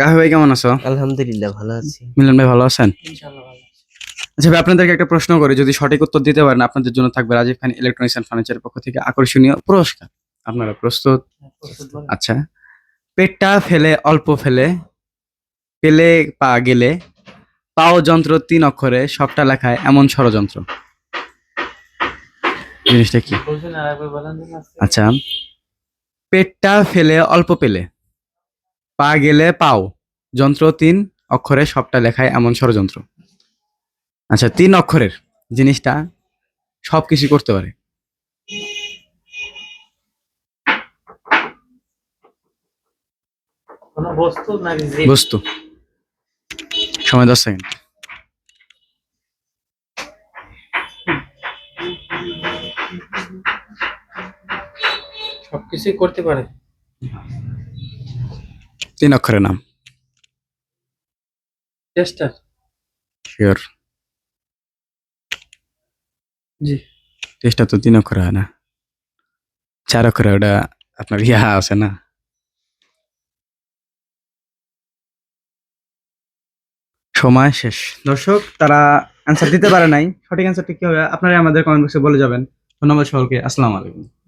রাফি ভাই কেমন আছো? আলহামদুলিল্লাহ ভালো আছি। মিলন ভাই ভালো আছেন? ইনশাআল্লাহ ভালো আছি। আচ্ছা ভাই, আপনাদেরকে একটা প্রশ্ন করি, যদি সঠিক উত্তর দিতে পারেন আপনাদের জন্য থাকবে রাজীব খান ইলেকট্রনিক্স এন্ড ফার্নিচারের পক্ষ থেকে আকর্ষণীয় পুরস্কার। আপনারা প্রস্তুত? প্রস্তুত বলেন। আচ্ছা, পেটটা ফেলে অল্প ফেলে, পেলে পা গেলে, পাও যন্ত্র 3 অক্ষরে সবটা লেখায় এমন ষড়যন্ত্র, জিনিসটা কি? বলছেন আরেকবার বলেন তো আস্তে। আচ্ছা, পেটটা ফেলে অল্প পেলে, পা গেলে পাও, যন্ত্র 3 অক্ষরে সবটা লেখায় এমন ষড়যন্ত্র। আচ্ছা, 3 অক্ষরের জিনিসটা সবকিছু করতে পারে। কোনো বস্তু নাকি জীব? বস্তু। সময় 10 সেকেন্ড। সবকিছুই করতে পারে। 3 অক্ষরের নাম। টেস্টার। শিওর? জি। টেস্টটা তো 3 অক্ষরে হয় না, 4 অক্ষরে। ওটা আপনার ইয়া আছে না। সময় শেষ। দর্শক, তারা অ্যান্সার দিতে পারে নাই। সঠিক অ্যান্সারটি কি হবে আপনারা আমাদের কমেন্ট বক্সে বলে যাবেন। ধন্যবাদ সকলকে। আসসালামু আলাইকুম।